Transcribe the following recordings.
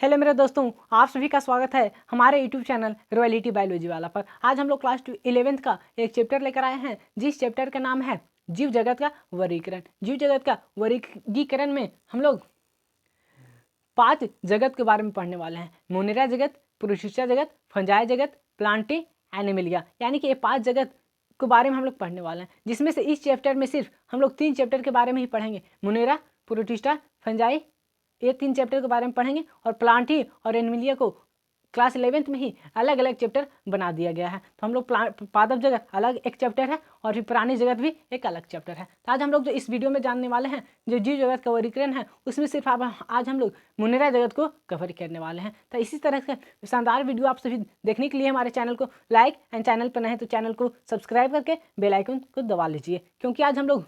Hello मेरे दोस्तों, आप सभी का स्वागत है हमारे यूट्यूब चैनल रॉयलिटी बायोलॉजी वाला पर। आज हम लोग क्लास 11th का एक चैप्टर लेकर आए हैं, जिस चैप्टर का नाम है जीव जगत का वर्गीकरण। जीव जगत का वर्गीकरण में हम लोग 5 जगत के बारे में पढ़ने वाले हैं। मोनेरा जगत, प्रोटिस्टा जगत, फंजाई जगत, प्लांटी, एनिमलिया, यानी कि ये 5 जगत के बारे में हम लोग पढ़ने वाले हैं, जिसमें से इस चैप्टर में सिर्फ हम लोग 3 चैप्टर के बारे में ही पढ़ेंगे। मोनेरा, प्रोटिस्टा, फंजाई, ये 3 चैप्टर के बारे में पढ़ेंगे। और प्लांटी और एनिमलिया को क्लास 11th में ही अलग अलग चैप्टर बना दिया गया है। तो हम लोग पादप जगत अलग एक चैप्टर है और फिर प्राणी जगत भी एक अलग चैप्टर है। तो आज हम लोग जो इस वीडियो में जानने वाले हैं, जो जीव जगत का वर्गीकरण है, उसमें सिर्फ आज हम लोग मोनेरा जगत को कवर करने वाले हैं। तो इसी तरह से शानदार वीडियो आप सभी देखने के लिए हमारे चैनल को लाइक एंड चैनल पर नए हैं तो चैनल को सब्सक्राइब करके बेल आइकन को दबा लीजिए, क्योंकि आज हम लोग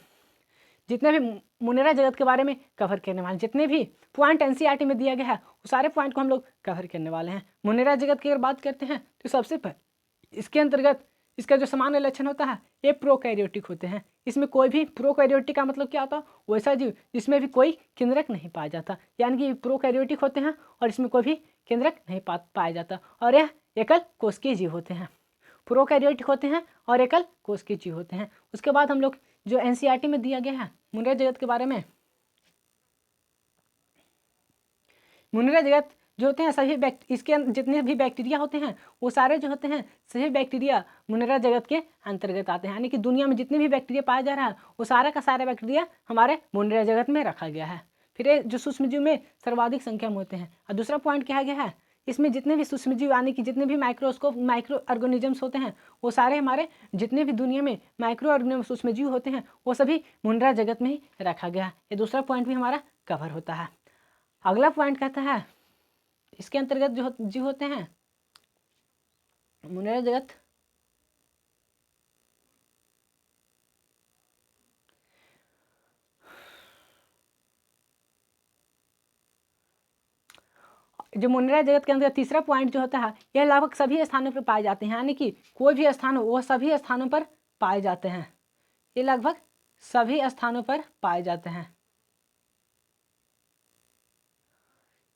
जितने भी मोनेरा जगत के बारे में कवर करने वाले, जितने भी पॉइंट एनसीईआरटी में दिया गया है, वो सारे पॉइंट को हम लोग कवर करने वाले हैं। मोनेरा जगत की अगर बात करते हैं तो सबसे पहले इसके अंतर्गत इसका जो सामान्य लक्षण होता है, ये प्रोकैरियोटिक होते हैं। इसमें कोई भी प्रोकैरियोटिक का मतलब क्या होता है, वैसा जीव जिसमें भी कोई केंद्रक नहीं पाया जाता, यानी कि प्रोकैरियोटिक होते हैं और इसमें कोई भी केंद्रक नहीं पाया जाता, और यह एकल कोशिकीय जीव होते हैं। प्रोकैरियोटिक होते हैं और एकल कोशिकीय जीव होते हैं। उसके बाद हम लोग जो एनसीईआरटी में दिया गया है मोनेरा जगत के बारे में, मोनेरा जगत जो होते हैं सभी इसके जितने भी बैक्टीरिया होते हैं, वो सारे जो होते हैं सभी बैक्टीरिया मोनेरा जगत के अंतर्गत आते हैं। यानी कि दुनिया में जितने भी बैक्टीरिया पाया जा रहा है, वो सारा का सारा बैक्टीरिया हमारे मोनेरा जगत में रखा गया है। फिर ये जो सूक्ष्मजीव में सर्वाधिक संख्या में होते हैं। और दूसरा पॉइंट क्या गया है, इसमें जितने भी सूक्ष्मजीव यानी कि जितने भी माइक्रो ऑर्गेनिजम्स होते हैं, वो सारे हमारे जितने भी दुनिया में माइक्रो ऑर्गेनिज्म सूक्ष्मजीव होते हैं, वो सभी मोनेरा जगत में ही रखा गया है। ये दूसरा पॉइंट भी हमारा कवर होता है। अगला पॉइंट कहता है, इसके अंतर्गत जो जीव होते हैं मोनेरा जगत जो मोनेरा जगत के अंदर तीसरा पॉइंट जो होता है, यह लगभग सभी स्थानों पर पाए जाते हैं। यानी कि कोई भी स्थान हो, वह सभी स्थानों पर पाए जाते हैं। ये लगभग सभी स्थानों पर पाए जाते हैं।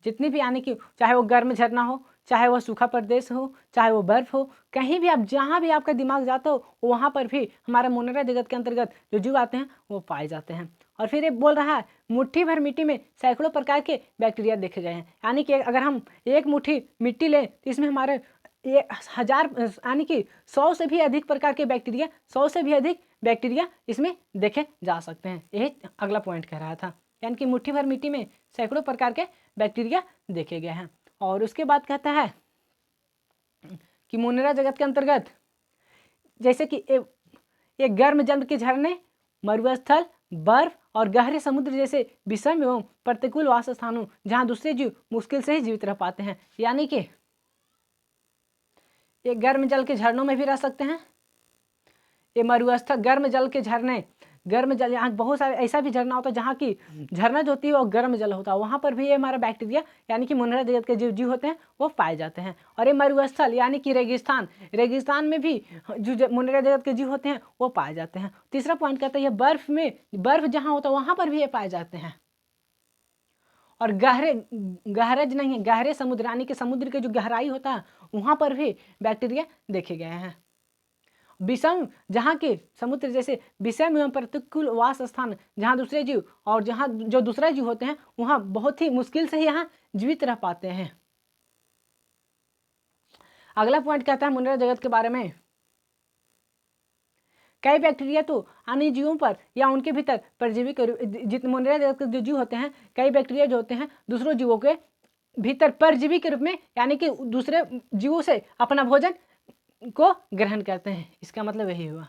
जितनी भी, यानी कि चाहे वो गर्म झरना हो, चाहे वो सूखा प्रदेश हो, चाहे वो बर्फ हो, कहीं भी आप जहाँ भी आपका दिमाग जाता हो, वहाँ पर भी हमारे मोनेरा जगत के अंतर्गत जो जीव आते हैं वो पाए जाते हैं। और फिर ये बोल रहा है, मुट्ठी भर मिट्टी में सैकड़ों प्रकार के बैक्टीरिया देखे गए हैं। यानी कि अगर हम एक मुट्ठी मिट्टी लें तो इसमें हमारे ये 1000 यानी कि 100 से भी अधिक प्रकार के बैक्टीरिया, 100 से भी अधिक बैक्टीरिया इसमें देखे जा सकते हैं। यही अगला पॉइंट कह रहा था, यानी कि मुट्ठी भर मिट्टी में सैकड़ों प्रकार के बैक्टीरिया देखे गए हैं। और उसके बाद कहता है कि मोनेरा जगत के अंतर्गत जैसे कि एक गर्म जल के झरने, मरुस्थल, बर्फ और गहरे समुद्र जैसे विषम एवं प्रतिकूल वास स्थानों जहाँ दूसरे जीव मुश्किल से ही जीवित रह पाते हैं। यानी कि ये गर्म जल के झरनों में भी रह सकते हैं। ये मरुस्थल, गर्म जल के झरने, गर्म जल, यहाँ बहुत सारे ऐसा भी झरना होता है जहाँ की झरना जो होती है वो गर्म जल होता है, वहाँ पर भी ये हमारा बैक्टीरिया यानी कि मोनेरा जगत के जीव होते हैं वो पाए जाते हैं। और ये मरुस्थल यानी कि रेगिस्तान, रेगिस्तान में भी जो मोनेरा जगत के जीव होते हैं वो पाए जाते हैं। तीसरा पॉइंट कहता है, बर्फ में, बर्फ जहाँ होता है वहाँ पर भी ये पाए जाते हैं। और गहरे नहीं है, गहरे समुद्र यानी कि समुद्र के जो गहराई होता है वहाँ पर भी बैक्टीरिया देखे गए हैं। विषम, जहाँ के समुद्र जैसे विषम एवं प्रतिकूल वास स्थान जहाँ दूसरे जीव और जहाँ जो दूसरे जीव होते हैं वहाँ बहुत ही मुश्किल से ही यहाँ जीवित रह पाते हैं। अगला पॉइंट कहता है मोनेरा जगत के बारे में, कई बैक्टीरिया तो अन्य जीवों पर या उनके भीतर परजीवी के मोनेरा जगत के जो जीव होते हैं, कई बैक्टीरिया जो होते हैं दूसरों जीवों के भीतर परजीवी के रूप में यानी कि दूसरे जीवों से अपना भोजन को ग्रहण करते हैं। इसका मतलब यही हुआ,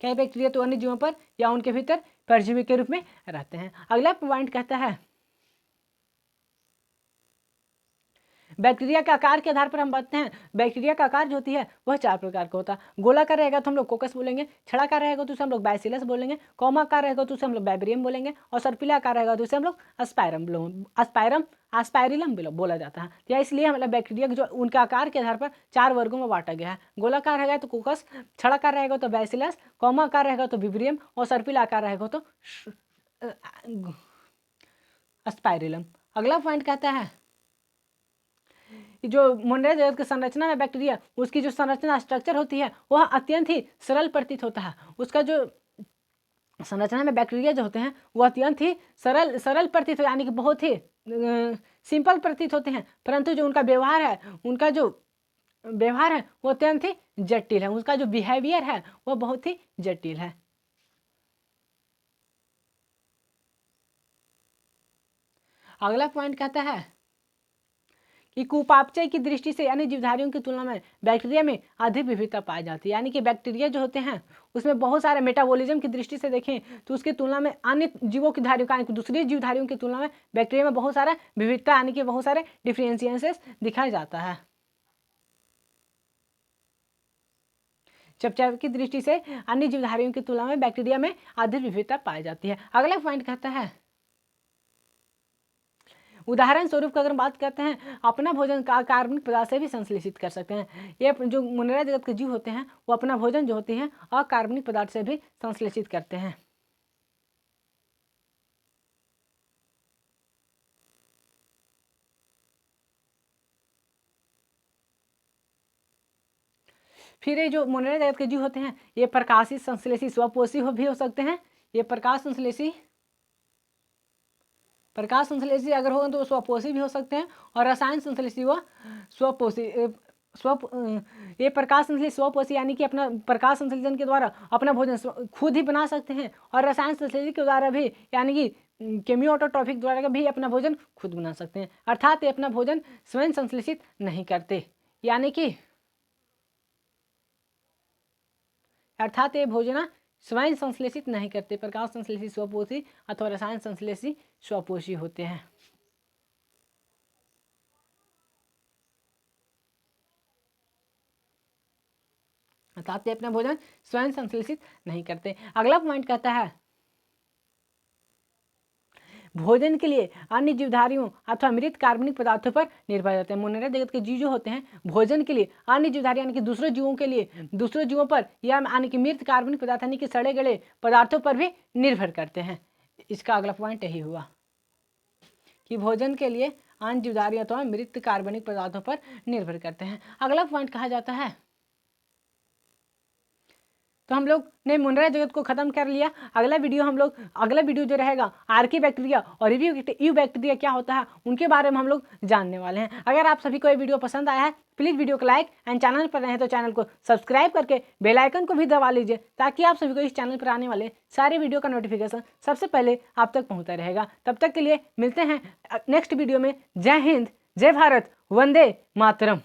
कई बैक्टीरिया तो अन्य जीवों पर या उनके भीतर परजीवी के रूप में रहते हैं। अगला पॉइंट कहता है, बैक्टीरिया के आकार के आधार पर हम बताते हैं। बैक्टीरिया का आकार जो होती है वह 4 प्रकार का होता है। गोलाकार रहेगा तो हम लोग कोकस बोलेंगे, छड़ाकार रहेगा तो उसे हम लोग बैसिलस बोलेंगे, कौमाकार रहेगा तो उसे हम लोग बैबरियम बोलेंगे, और सर्पिला आकार रहेगा तो उसे हम लोग एस्पायरिलम बोला जाता है। या इसलिए मतलब बैक्टीरिया जो उनके आकार के आधार पर 4 वर्गों में बांटा गया है। गोलाकार रहेगा तो कोकस, छड़ाकार रहेगा तो बैसिलस, कौमाकार रहेगा तो विब्रियम, और सर्पिला आकार रहेगा तो एस्पायरिलम। अगला पॉइंट कहता है जो मुनरा जगत की संरचना में बैक्टीरिया उसकी जो संरचना स्ट्रक्चर होती है वह अत्यंत ही सरल प्रतीत होता है। उसका जो संरचना में बैक्टीरिया जो होते हैं वह अत्यंत ही सरल प्रतीत हो, यानी कि बहुत ही सिंपल प्रतीत होते हैं, परंतु जो उनका व्यवहार है वो अत्यंत ही जटिल है। उसका जो बिहेवियर है वह बहुत ही जटिल है। अगला पॉइंट कहता है कि कुपापचय की दृष्टि से अन्य जीवधारियों की तुलना में बैक्टीरिया में अधिक विविधता पाई जाती है, यानी कि बैक्टीरिया जो होते हैं उसमें बहुत सारे मेटाबॉलिज्म की दृष्टि से देखें तो उसकी तुलना में अन्य जीवों की धारियों का दूसरी जीवधारियों की तुलना में बैक्टीरिया में बहुत सारा विविधता यानी कि बहुत सारे डिफरेंशिएशंस दिखाया जाता है। चयापचय की दृष्टि से अन्य जीवधारियों की तुलना में बैक्टीरिया में अधिक विविधता पाई जाती है। अगला पॉइंट कहता है उदाहरण स्वरूप अगर बात करते हैं अपना भोजन कार्बनिक पदार्थ से भी संश्लेषित कर सकते हैं। ये जो मुनरा जगत के जीव होते हैं वो अपना भोजन जो होते हैं अकार्बनिक पदार्थ से भी संश्लेषित करते हैं। फिर ये जो मुनरा जगत के जीव होते हैं ये प्रकाशित संश्लेषी स्वपोषी भी हो सकते हैं। ये प्रकाश संश्लेषी अगर होगा तो स्वपोषी भी हो सकते हैं, और रसायन संश्लेषी व स्वपोषी ये प्रकाश संश्लेषी स्वपोषी यानी कि अपना प्रकाश संश्लेषण के द्वारा अपना भोजन खुद ही बना सकते हैं, और रसायन संश्लेषी के द्वारा भी यानी कि केमियोटोट्रॉफिक द्वारा भी अपना भोजन खुद बना सकते हैं। अर्थात ये अपना भोजन स्वयं संश्लेषित नहीं करते, यानी कि अर्थात ये भोजन स्वयं संश्लेषित नहीं करते। प्रकाश संश्लेषी स्वपोषी अथवा रसायन संश्लेषी स्वपोषी होते हैं। अर्थात ये अपना भोजन स्वयं संश्लेषित नहीं करते। अगला पॉइंट कहता है भोजन के लिए अन्य जीवधारियों अथवा मृत कार्बनिक पदार्थों पर निर्भर रहते हैं। मुनरा जगत के जीव जो होते हैं भोजन के लिए अन्य जीवधारी यानी कि दूसरे जीवों पर या यानी कि मृत कार्बनिक पदार्थ यानी कि सड़े गले पदार्थों पर भी निर्भर करते हैं। इसका अगला पॉइंट यही हुआ कि भोजन के लिए अन्य जीवधारी अथवा मृत कार्बनिक पदार्थों पर निर्भर करते हैं। अगला पॉइंट कहा जाता है तो हम लोग ने मुनरा जगत को खत्म कर लिया। अगला वीडियो जो रहेगा आर्की बैक्टीरिया और यू बैक्टीरिया क्या होता है उनके बारे में हम लोग जानने वाले हैं। अगर आप सभी को ये वीडियो पसंद आया है प्लीज़ वीडियो को लाइक एंड चैनल पर रहे तो चैनल को सब्सक्राइब करके बेल आइकन को भी दबा लीजिए, ताकि आप सभी को इस चैनल पर आने वाले सारे वीडियो का नोटिफिकेशन सबसे पहले आप तक पहुँचता रहेगा। तब तक के लिए मिलते हैं नेक्स्ट वीडियो में। जय हिंद, जय भारत, वंदे मातरम।